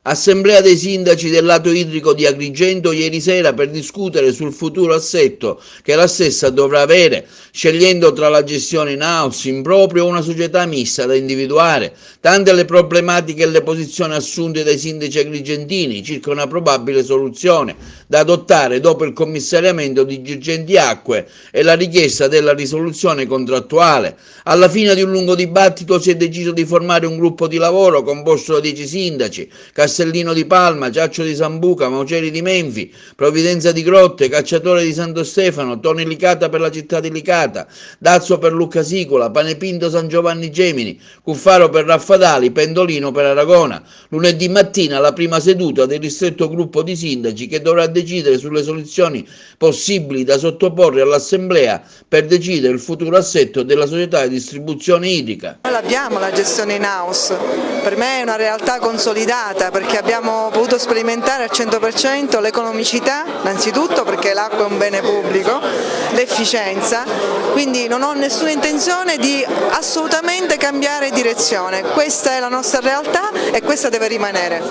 Assemblea dei sindaci del lato idrico di Agrigento ieri sera per discutere sul futuro assetto che la stessa dovrà avere, scegliendo tra la gestione in house, in proprio o una società mista da individuare. Tante le problematiche e le posizioni assunte dai sindaci agrigentini circa una probabile soluzione da adottare dopo il commissariamento di Girgenti Acque e la richiesta della risoluzione contrattuale. Alla fine di un lungo dibattito si è deciso di formare un gruppo di lavoro composto da 10 sindaci, Castellino di Palma, Ciaccio di Sambuca, Mauceri di Menfi, Provvidenza di Grotte, Cacciatore di Santo Stefano, Toni Licata per la città di Licata, Dazzo per Lucca Sicola, Panepinto San Giovanni Gemini, Cuffaro per Raffadali, Pendolino per Aragona. Lunedì mattina la prima seduta del ristretto gruppo di sindaci che dovrà decidere sulle soluzioni possibili da sottoporre all'Assemblea per decidere il futuro assetto della società di distribuzione idrica. Noi l'abbiamo la gestione in house, per me è una realtà consolidata perché abbiamo potuto sperimentare al 100% l'economicità, innanzitutto perché l'acqua è un bene pubblico, l'efficienza, quindi non ho nessuna intenzione di assolutamente cambiare direzione, questa è la nostra realtà e questa deve rimanere.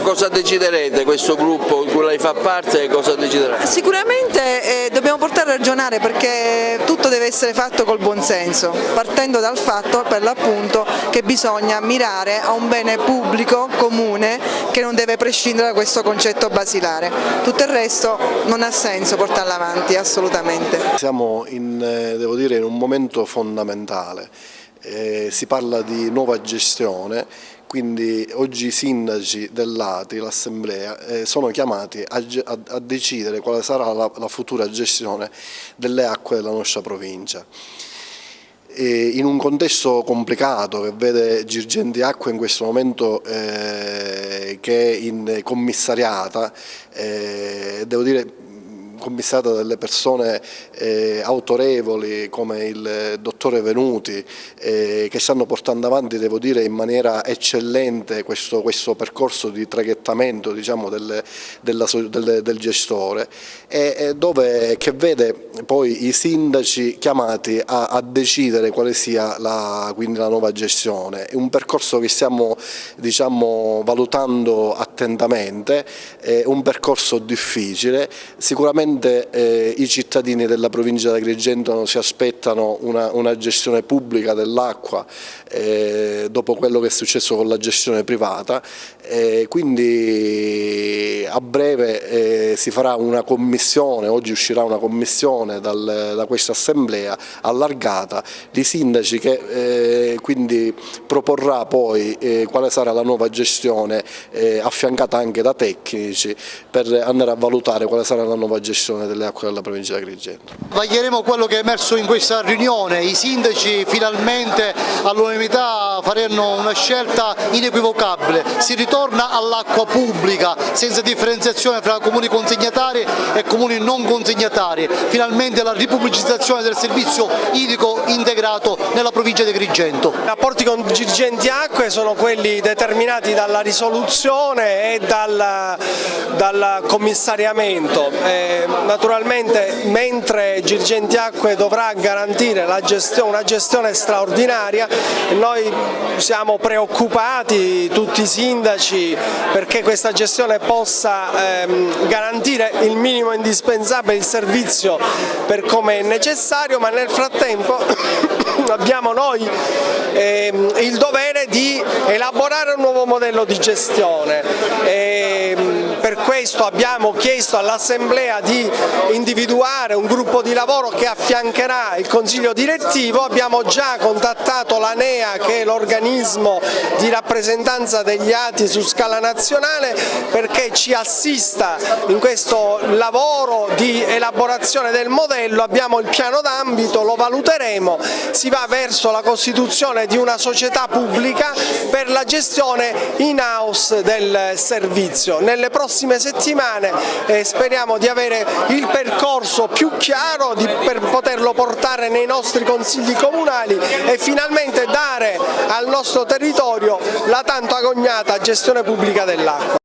Cosa deciderete, questo gruppo in cui lei fa parte, cosa deciderà? Sicuramente dobbiamo portare a ragionare perché tutto deve essere fatto col buonsenso, partendo dal fatto per l'appunto che bisogna mirare a un bene pubblico comune che non deve prescindere da questo concetto basilare. Tutto il resto non ha senso portarlo avanti, assolutamente. Siamo devo dire, in un momento fondamentale, si parla di nuova gestione, quindi oggi i sindaci dell'ATI, l'Assemblea, sono chiamati a decidere quale sarà la futura gestione delle acque della nostra provincia. In un contesto complicato che vede Girgenti Acque in questo momento che è commissariata, devo dire commissariata dalle persone autorevoli come il dottore Venuti, che stanno portando avanti, devo dire, in maniera eccellente questo percorso di traghettamento, diciamo, del gestore, che vede poi i sindaci chiamati a decidere quale sia quindi la nuova gestione. È un percorso che stiamo, diciamo, valutando attentamente, è un percorso difficile, sicuramente i cittadini della provincia di Agrigento si aspettano una gestione pubblica dell'acqua dopo quello che è successo con la gestione privata, quindi a breve si farà una commissione, oggi uscirà una commissione da questa assemblea allargata di sindaci che quindi proporrà poi quale sarà la nuova gestione, affiancata anche da tecnici per andare a valutare quale sarà la nuova gestione delle acque della provincia di Agrigento. Vaglieremo quello che è emerso in questa riunione, i sindaci finalmente all'unanimità faranno una scelta inequivocabile, si ritorna all'acqua pubblica senza differenziazione fra comuni consegnatari e comuni non consegnatari, finalmente la ripubblicizzazione del servizio idrico integrato nella provincia di Agrigento. I rapporti con Girgenti Acque sono quelli determinati dalla risoluzione e dal commissariamento. Naturalmente mentre Girgenti Acque dovrà garantire una gestione straordinaria, noi siamo preoccupati, tutti i sindaci, perché questa gestione possa garantire il minimo indispensabile, il servizio per come è necessario, ma nel frattempo abbiamo noi il dovere di elaborare un nuovo modello di gestione. Per questo abbiamo chiesto all'Assemblea di individuare un gruppo di lavoro che affiancherà il Consiglio direttivo. Abbiamo già contattato l'ANEA, che è l'organismo di rappresentanza degli ATI su scala nazionale, perché ci assista in questo lavoro di elaborazione del modello. Abbiamo il piano d'ambito, lo valuteremo, si va verso la costituzione di una società pubblica per la gestione in house del servizio. Nelle prossime settimane speriamo di avere il percorso più chiaro per poterlo portare nei nostri consigli comunali e finalmente dare al nostro territorio la tanto agognata gestione pubblica dell'acqua.